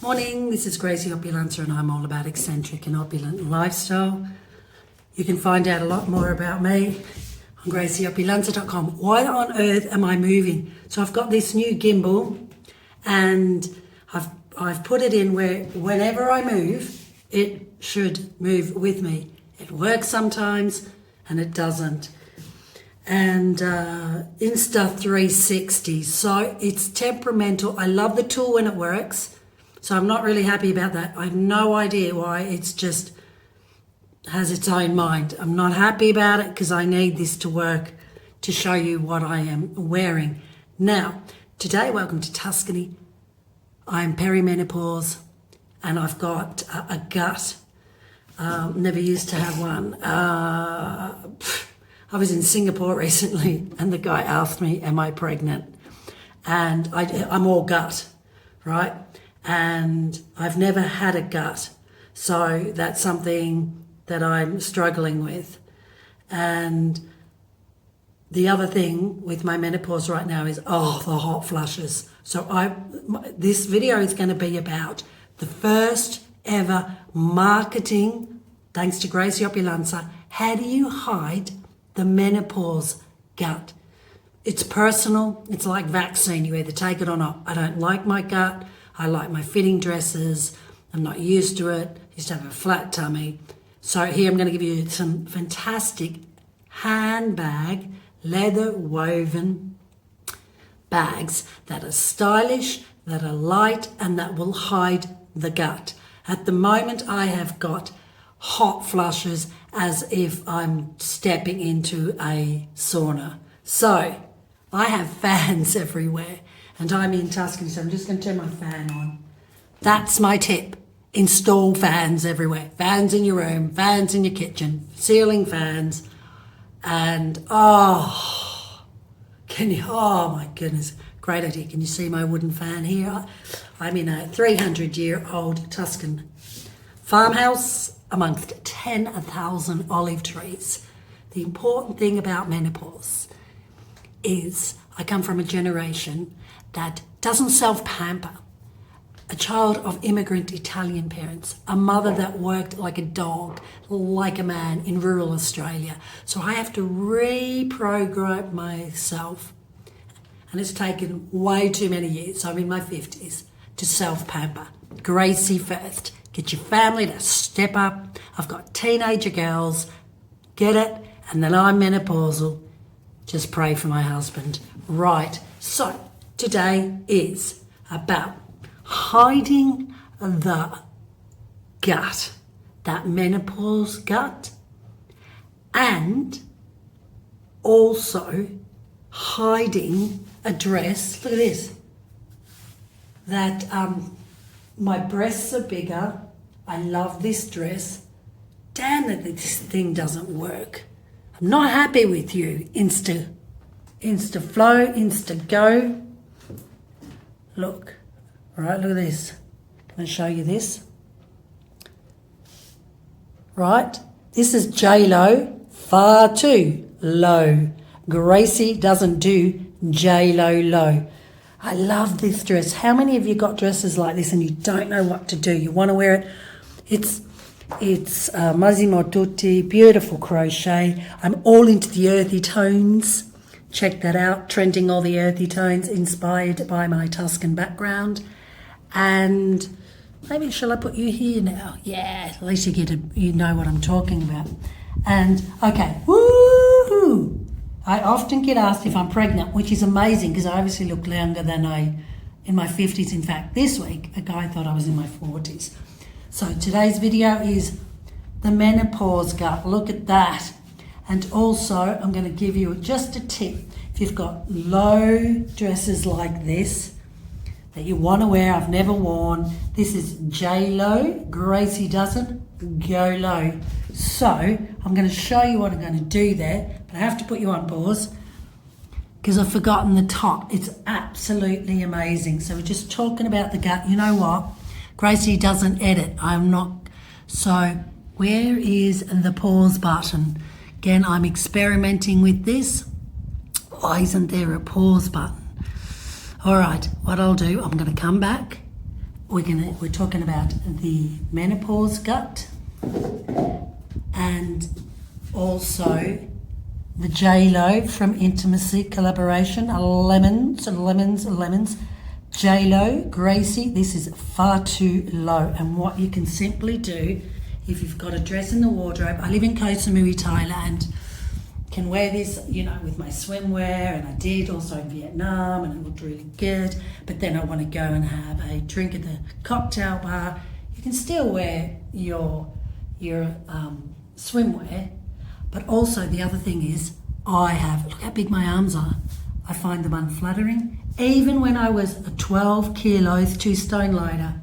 Morning, this is Gracie Opulenza and I'm all about eccentric and opulent lifestyle. You can find out a lot more about me on gracieopulenza.com. Why on earth am I moving? So I've got this new gimbal and I've put it in where whenever I move, it should move with me. It works sometimes and it doesn't. And Insta360, so it's temperamental. I love the tool when it works. So I'm not really happy about that. I have no idea why. It's just has its own mind. I'm not happy about it because I need this to work to show you what I am wearing. Now, today, welcome to Tuscany. I'm perimenopause and I've got a gut. Never used to have one. I was in Singapore recently and the guy asked me, am I pregnant? And I'm all gut, right? And I've never had a gut. So that's something that I'm struggling with. And the other thing with my menopause right now is, the hot flushes. So this video is going to be about the first ever marketing, thanks to Gracie Opulenza, how do you hide the menopause gut? It's personal. It's like vaccine. You either take it or not. I don't like my gut. I like my fitting dresses. I'm not used to it. I used to have a flat tummy. So here I'm going to give you some fantastic handbag, leather woven bags that are stylish, that are light, and that will hide the gut. At the moment, I have got hot flushes as if I'm stepping into a sauna. So I have fans everywhere. And I'm in Tuscany, so I'm just going to turn my fan on. That's my tip. Install fans everywhere. Fans in your room, fans in your kitchen, ceiling fans. And, oh my goodness, great idea. Can you see my wooden fan here? I'm in a 300-year-old Tuscan farmhouse amongst 10,000 olive trees. The important thing about menopause is I come from a generation that doesn't self-pamper. A child of immigrant Italian parents, a mother that worked like a dog, like a man in rural Australia. So I have to reprogram myself. And it's taken way too many years, so I'm in my 50s, to self-pamper. Gracie first. Get your family to step up. I've got teenager girls. Get it? And then I'm menopausal. Just pray for my husband. Right. So today is about hiding the gut, that menopause gut, and also hiding a dress. Look at this. That my breasts are bigger. I love this dress. Damn that this thing doesn't work. I'm not happy with you, Insta Flow, Insta Go. Look, all right, look at this. I'm going to show you this. Right, this is J-Lo, far too low. Gracie doesn't do J-Lo low. I love this dress. How many of you got dresses like this and you don't know what to do? You want to wear it? It's Massimo Dutti, beautiful crochet. I'm all into the earthy tones. Check that out, trending all the earthy tones, inspired by my Tuscan background. And maybe shall I put you here now? Yeah, at least you know what I'm talking about. And okay, woohoo! I often get asked if I'm pregnant, which is amazing because I obviously look younger than in my 50s. In fact, this week a guy thought I was in my 40s. So today's video is the menopause gut. Look at that. And also, I'm going to give you just a tip. If you've got low dresses like this that you want to wear, I've never worn, this is J-Lo. Gracie doesn't go low. So I'm going to show you what I'm going to do there, but I have to put you on pause because I've forgotten the top. It's absolutely amazing. So we're just talking about the gut. You know what? Gracie doesn't edit. I'm not. So where is the pause button? Again, I'm experimenting with this. Why isn't there a pause button? All right, what I'll do, I'm going to come back we're talking about the menopause gut and also the J-Lo from Intimacy Collaboration, lemons, lemons, lemons. J-Lo, Gracie, this is far too low. And what you can simply do, if you've got a dress in the wardrobe, I live in Koh Samui, Thailand, can wear this, you know, with my swimwear, and I did also in Vietnam, and it looked really good. But then I want to go and have a drink at the cocktail bar. You can still wear your swimwear, but also the other thing is look how big my arms are. I find them unflattering. Even when I was 12 kilos, 2 stone lighter,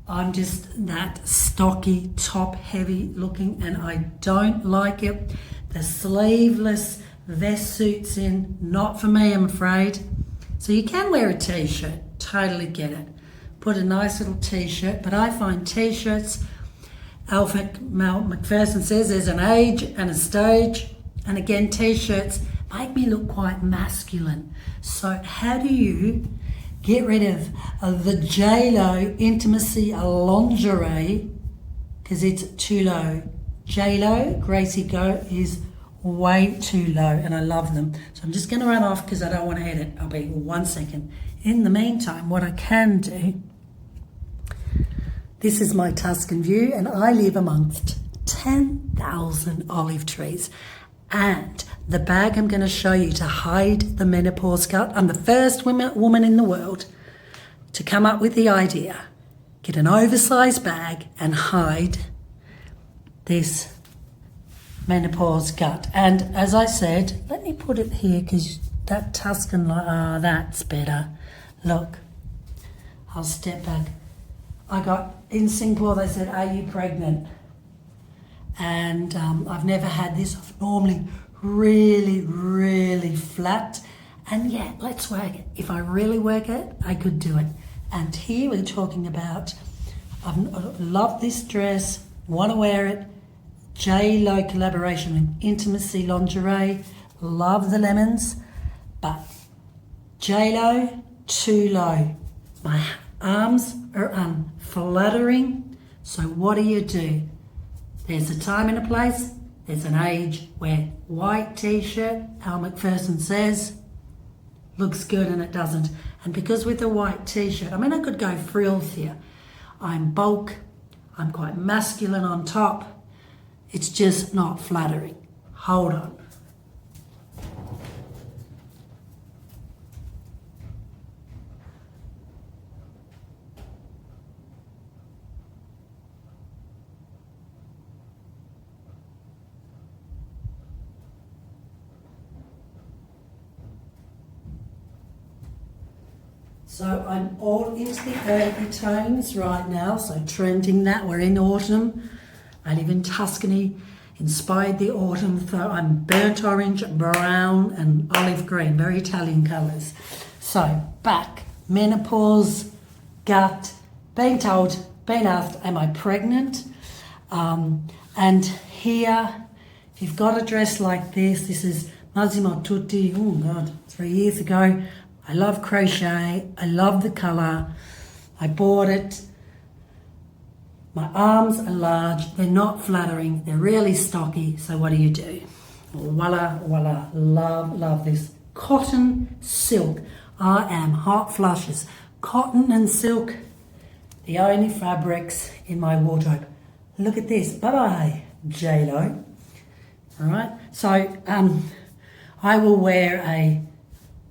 I'm just that stocky, top heavy looking, and I don't like it. The sleeveless vest suits in, not for me, I'm afraid. So you can wear a t-shirt, totally get it. Put a nice little t-shirt, but I find t-shirts, Mel McPherson says there's an age and a stage, and again, t-shirts make me look quite masculine. So how do you get rid of the J-Lo Intimacy lingerie, because it's too low? J-Lo, Gracie Go is way too low, and I love them. So I'm just going to run off because I don't want to edit. I'll be 1 second. In the meantime, what I can do, this is my Tuscan view, and I live amongst 10,000 olive trees. And the bag I'm going to show you to hide the menopause gut, I'm the first woman in the world to come up with the idea, get an oversized bag and hide this menopause gut. And as I said, let me put it here because that Tuscan, that's better. Look, I'll step back. In Singapore, they said, are you pregnant? And I've never had this. I've normally really, really flat. And yeah, let's work it. If I really work it, I could do it. And here we're talking about, I love this dress, want to wear it. J-Lo collaboration with Intimacy lingerie, love the lemons, but J-Lo, too low. My arms are unflattering. So what do? There's a time and a place, there's an age where white t-shirt, Al McPherson says, looks good and it doesn't. And because with a white t-shirt, I mean, I could go frills here. I'm bulk, I'm quite masculine on top. It's just not flattering. Hold on. So I'm all into the earthy tones right now, so trending that. We're in autumn. I live in Tuscany, inspired the autumn, so I'm burnt orange, brown and olive green, very Italian colours. So back, menopause, gut, being told, being asked, am I pregnant? And here, if you've got a dress like this is Massimo Tutti, oh God, 3 years ago. I love crochet, I love the colour, I bought it. My arms are large, they're not flattering, they're really stocky, so what do? Voila, voila, love this. Cotton silk, I am hot flushes. Cotton and silk, the only fabrics in my wardrobe. Look at this, bye-bye, J-Lo. All right, so I will wear a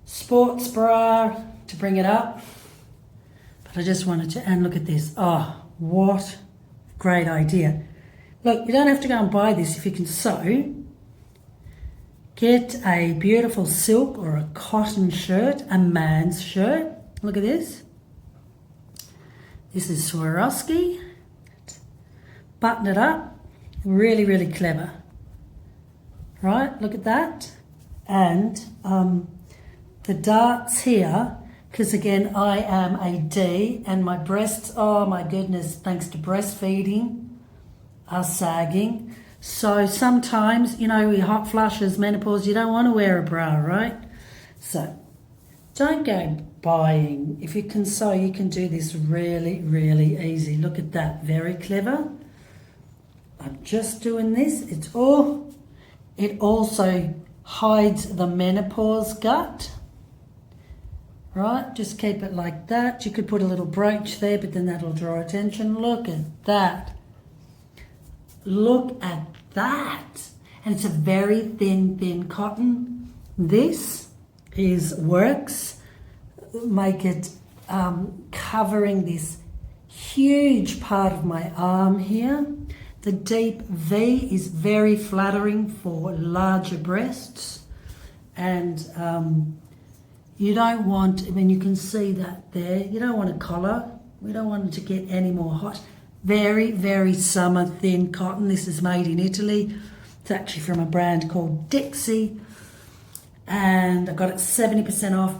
sports bra to bring it up, but I just wanted to, and look at this. Oh, what great idea. Look, you don't have to go and buy this if you can sew. Get a beautiful silk or a cotton shirt, a man's shirt. Look at this. This is Swarovski. Button it up. Really, really clever. Right, look at that. And the darts here, because again, I am a D and my breasts, oh my goodness, thanks to breastfeeding, are sagging. So sometimes, you know, with hot flushes, menopause, you don't want to wear a bra, right? So don't go buying. If you can sew, you can do this really, really easy. Look at that, very clever. I'm just doing this. It also hides the menopause gut. Right, just keep it like that. You could put a little brooch there, but then that'll draw attention. Look at that. Look at that. And it's a very thin cotton. This works. Make it covering this huge part of my arm here. The deep V is very flattering for larger breasts. And you don't want, I mean, you can see that there. You don't want a collar. We don't want it to get any more hot. Very, very summer thin cotton. This is made in Italy. It's actually from a brand called Dixie. And I got it 70% off.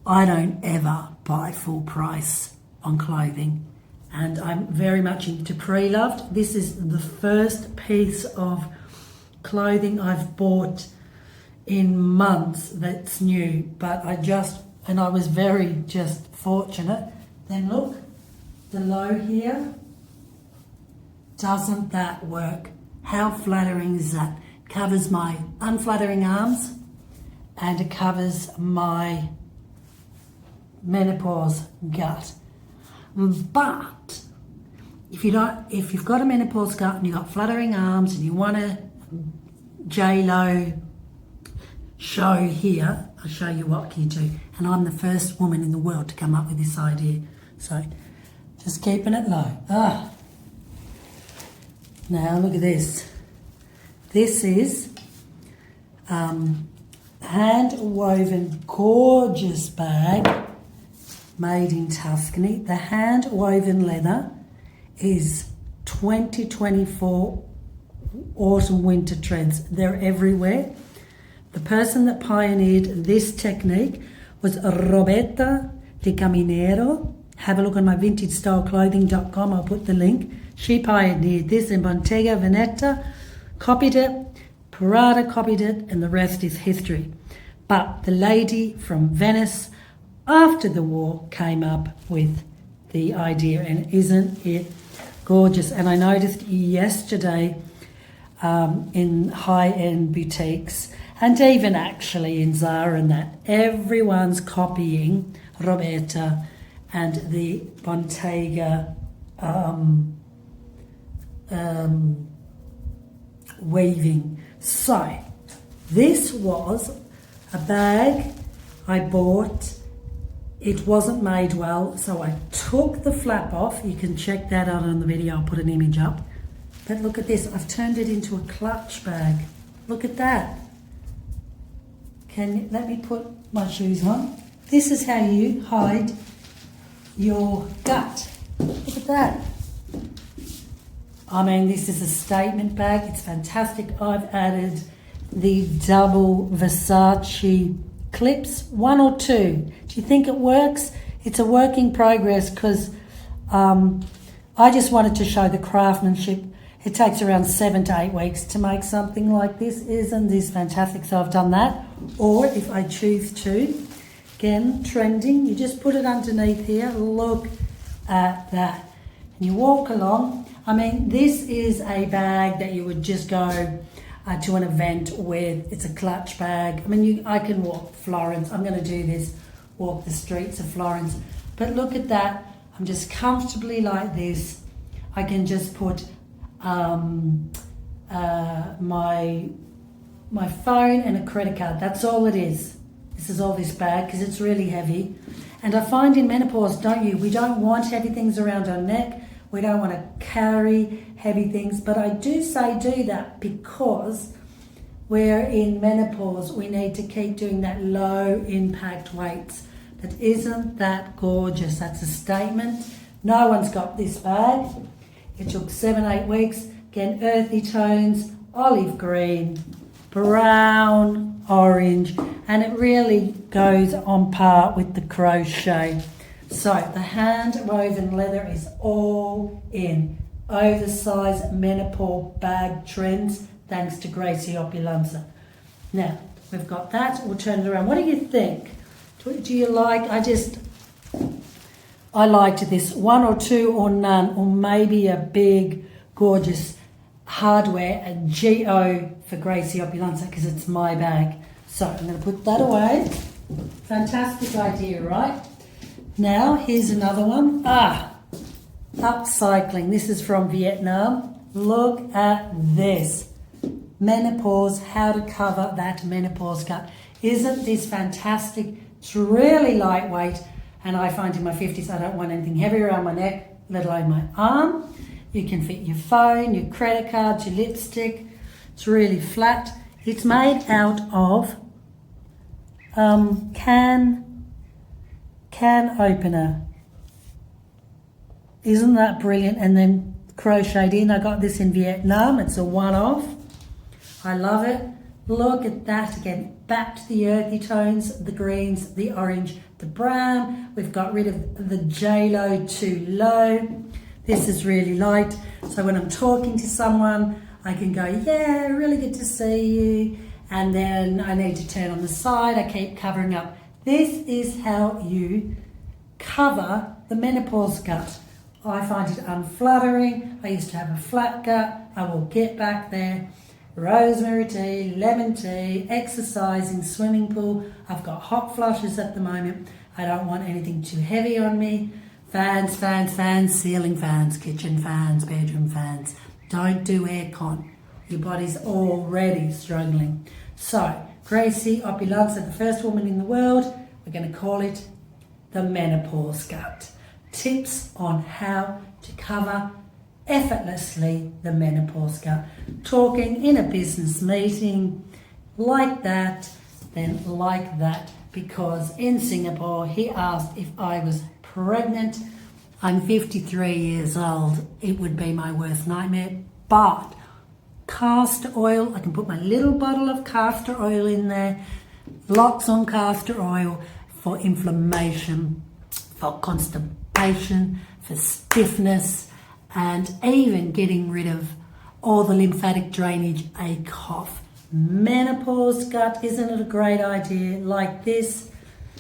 I don't ever buy full price on clothing. And I'm very much into pre-loved. This is the first piece of clothing I've bought in months that's new. But I was very just fortunate. Then look, the low here. Doesn't that work? How flattering is that? It covers my unflattering arms and it covers my menopause gut. But if you've got a menopause gut and you've got flattering arms and you want a J-Lo show here, I'll show you what you do. And I'm the first woman in the world to come up with this idea. So just keeping it low. Now look at this. This is hand-woven gorgeous bag made in Tuscany. The hand-woven leather is 2024 autumn-winter trends. They're everywhere. The person that pioneered this technique was Roberta Di Caminero. Have a look on my vintagestyleclothing.com. I'll put the link. She pioneered this in Bottega Veneta, copied it, Prada copied it, and the rest is history. But the lady from Venice after the war came up with the idea, and isn't it gorgeous? And I noticed yesterday in high-end boutiques, and even actually in Zara and that, everyone's copying Roberta and the Bottega weaving. So this was a bag I bought. It wasn't made well, so I took the flap off. You can check that out on the video. I'll put an image up. But look at this. I've turned it into a clutch bag. Look at that. Can you let me put my shoes on? This is how you hide your gut. Look at that. I mean, this is a statement bag. It's fantastic. I've added the double Versace clips, 1 or 2. Do you think it works? It's a work in progress because I just wanted to show the craftsmanship. It takes around 7 to 8 weeks to make something like this. Isn't this fantastic? So I've done that. Or if I choose to, again, trending, you just put it underneath here. Look at that. And you walk along. I mean, this is a bag that you would just go to an event with. It's a clutch bag. I mean, I can walk Florence. I'm going to do this, walk the streets of Florence. But look at that. I'm just comfortably like this. I can just put my phone and a credit card. That's all it is. This is all this bag because it's really heavy. And I find in menopause, don't you, we don't want heavy things around our neck. We don't want to carry heavy things. But I do say do that because we're in menopause. We need to keep doing that low impact weights. But isn't that gorgeous? That's a statement. No one's got this bag. It took 7-8 weeks. Again, earthy tones, olive green, brown, orange, and it really goes on par with the crochet. So the hand woven leather is all in. Oversized menopause bag trends, thanks to Gracie Opulenza. Now, we've got that. We'll turn it around. What do you think? Do you like? I liked this, one or two or none, or maybe a big, gorgeous hardware, a GO for Gracie Opulenta, because it's my bag. So I'm going to put that away. Fantastic idea, right? Now, here's another one. Upcycling. This is from Vietnam. Look at this. Menopause, how to cover that menopause gut. Isn't this fantastic? It's really lightweight, and I find in my 50s I don't want anything heavy around my neck, let alone my arm. You can fit your phone, your credit cards, your lipstick. It's really flat. It's made out of can opener. Isn't that brilliant? And then crocheted in. I got this in Vietnam. It's a one-off. I love it. Look at that again. Back to the earthy tones, the greens, the orange, the brown. We've got rid of the J-Lo too low. This is really light. So when I'm talking to someone, I can go, yeah, really good to see you. And then I need to turn on the side. I keep covering up. This is how you cover the menopause gut. I find it unflattering. I used to have a flat gut. I will get back there. Rosemary tea, lemon tea, exercising, swimming pool. I've got hot flushes at the moment. I don't want anything too heavy on me. Fans, fans, fans, ceiling fans, kitchen fans, bedroom fans. Don't do aircon. Your body's already struggling. So, Gracie Opulenta, the first woman in the world, we're going to call it the menopause gut. Tips on how to cover effortlessly the menopause gut. Talking in a business meeting like that, then like that, because in Singapore he asked if I was pregnant. I'm 53 years old. It would be my worst nightmare, but castor oil, I can put my little bottle of castor oil in there, lots on castor oil for inflammation, for constipation, for stiffness, and even getting rid of all the lymphatic drainage, a cough. Menopause gut, isn't it a great idea? Like this,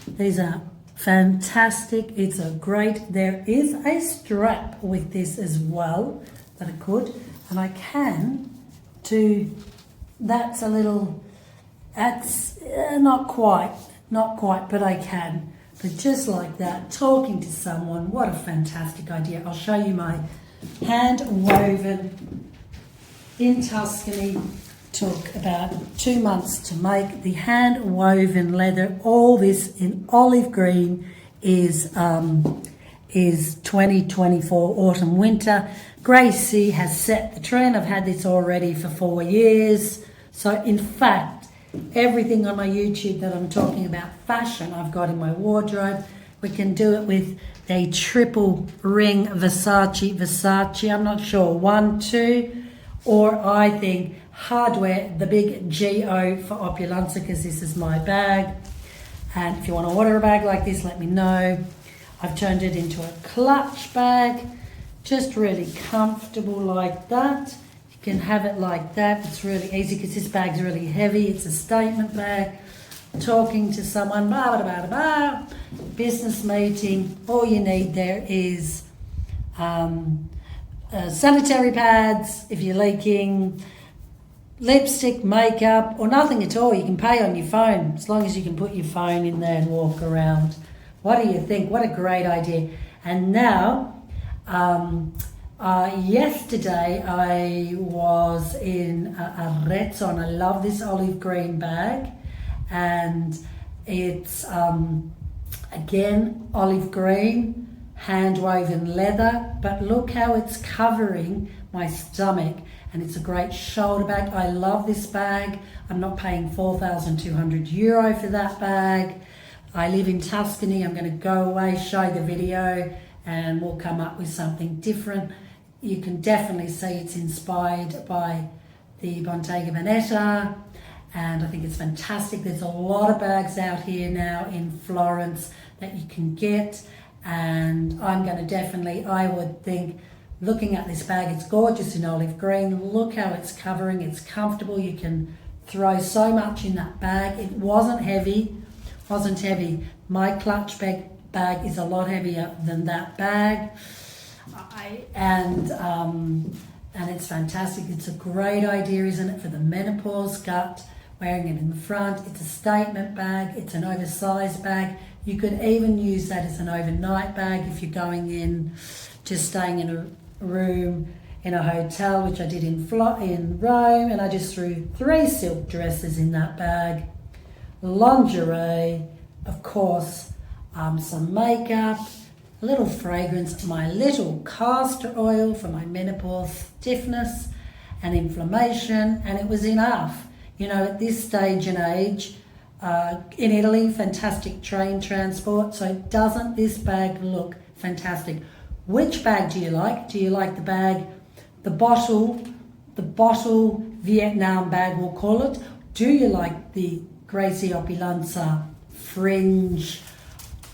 these are fantastic. It's a great, there is a strap with this as well that I could, and I can do, that's a little, that's not quite, but I can. But just like that, talking to someone, what a fantastic idea. I'll show you my hand woven in Tuscany. Took about 2 months to make the hand woven leather. All this in olive green is 2024 autumn winter. Gracie has set the trend. I've had this already for 4 years. So in fact, everything on my YouTube that I'm talking about fashion, I've got in my wardrobe. We can do it with a triple ring Versace, I'm not sure, 1, 2, or I think hardware, the big GO for Opulenta, because this is my bag. And if you want to order a bag like this, let me know. I've turned it into a clutch bag, just really comfortable like that. You can have it like that. It's really easy because this bag's really heavy. It's a statement bag. Talking to someone, business meeting, all you need there is sanitary pads if you're leaking, lipstick, makeup, or nothing at all. You can pay on your phone, as long as you can put your phone in there and walk around. What do you think? What a great idea. And now, yesterday I was in Arezzo. I love this olive green bag, and it's again olive green, hand woven leather, but look how it's covering my stomach, and it's a great shoulder bag. I love this bag. I'm not paying €4,200 for that bag. I live in Tuscany. I'm going to go away, show the video, and we'll come up with something different. You can definitely see it's inspired by the Bottega Veneta, and I think it's fantastic. There's a lot of bags out here now in Florence that you can get, and I'm going to definitely, I would think, looking at this bag, it's gorgeous in olive green. Look how it's covering. It's comfortable. You can throw so much in that bag. It wasn't heavy. My clutch bag bag is a lot heavier than that bag. And it's fantastic. It's a great idea, isn't it, for the menopause gut, wearing it in the front. It's a statement bag. It's an oversized bag. You could even use that as an overnight bag if you're going in, just staying in a room in a hotel, which I did in Rome, and I just threw 3 silk dresses in that bag, lingerie, of course, some makeup, a little fragrance, my little castor oil for my menopause stiffness and inflammation, and it was enough. You know, at this stage in age, in Italy, fantastic train transport, so doesn't this bag look fantastic? Which bag do you like? Do you like the bag, the bottle Vietnam bag, we'll call it? Do you like the Gracie Opulenza fringe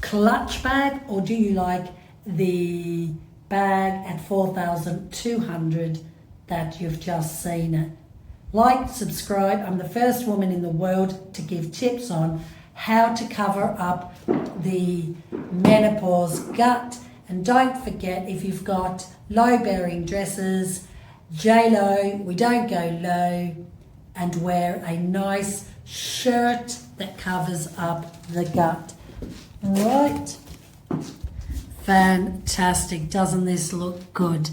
clutch bag, or do you like the bag at 4,200 that you've just seen it? Like, subscribe. I'm the first woman in the world to give tips on how to cover up the menopause gut. And don't forget, if you've got low-bearing dresses, J-Lo, we don't go low, and wear a nice shirt that covers up the gut. Right. Fantastic. Doesn't this look good?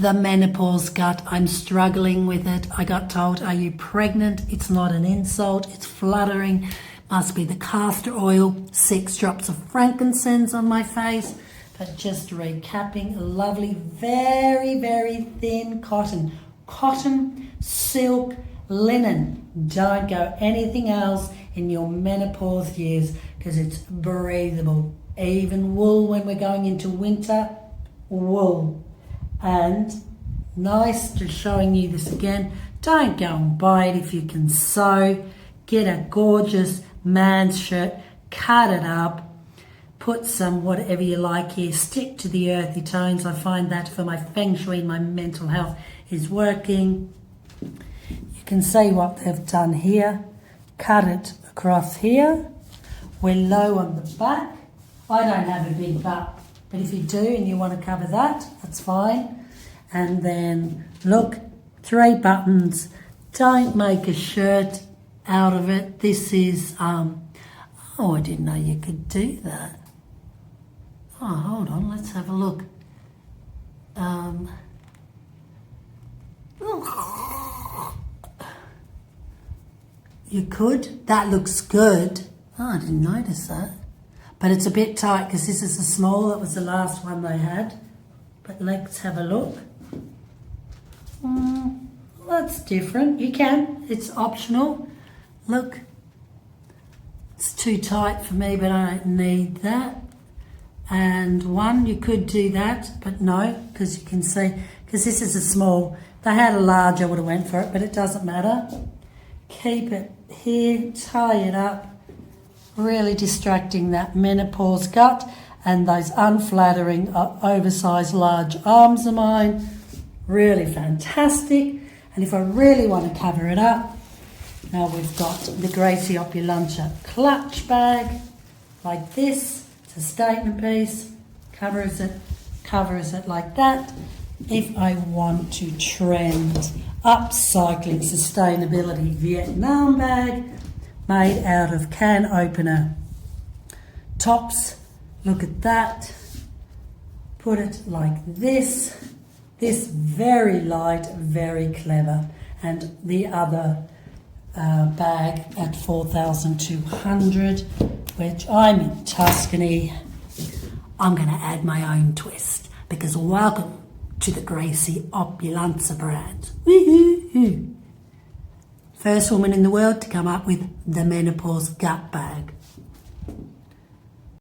The menopause gut, I'm struggling with it. I got told, are you pregnant? It's not an insult. It's flattering. Must be the castor oil. 6 drops of frankincense on my face. But just recapping, a lovely, very, very thin cotton. Cotton, silk, linen. Don't go anything else in your menopause years because it's breathable. Even wool when we're going into winter, wool. And nice, just showing you this again, don't go and buy it if you can sew. Get a gorgeous man's shirt, cut it up, put some whatever you like here, stick to the earthy tones. I find that for my feng shui and my mental health is working. You can see what they've done here. Cut it across here. We're low on the back. I don't have a big butt, but if you do and you want to cover that, that's fine. And then look, 3 buttons. Don't make a shirt out of it. This is, oh, I didn't know you could do that. Oh, hold on, let's have a look. You could. That looks good. Oh, I didn't notice that. But it's a bit tight because this is a small. That was the last one they had. But let's have a look. That's different. You can. It's optional. Look. It's too tight for me, but I don't need that. And one, you could do that, but no, because you can see, because this is a small. If they had a large, I would have went for it, but it doesn't matter. Keep it here, tie it up. Really distracting that menopause gut and those unflattering, oversized, large arms of mine. Really fantastic. And if I really want to cover it up, now we've got the Gracie Opulenza clutch bag, like this. It's a statement piece. Covers it like that. If I want to trend upcycling sustainability Vietnam bag, made out of can opener tops. Look at that. Put it like this. This very light, very clever. And the other bag at 4,200, which I'm in Tuscany. I'm going to add my own twist because welcome to the Gracie Opulenza brand. Woo-hoo-hoo. First woman in the world to come up with the menopause gut bag.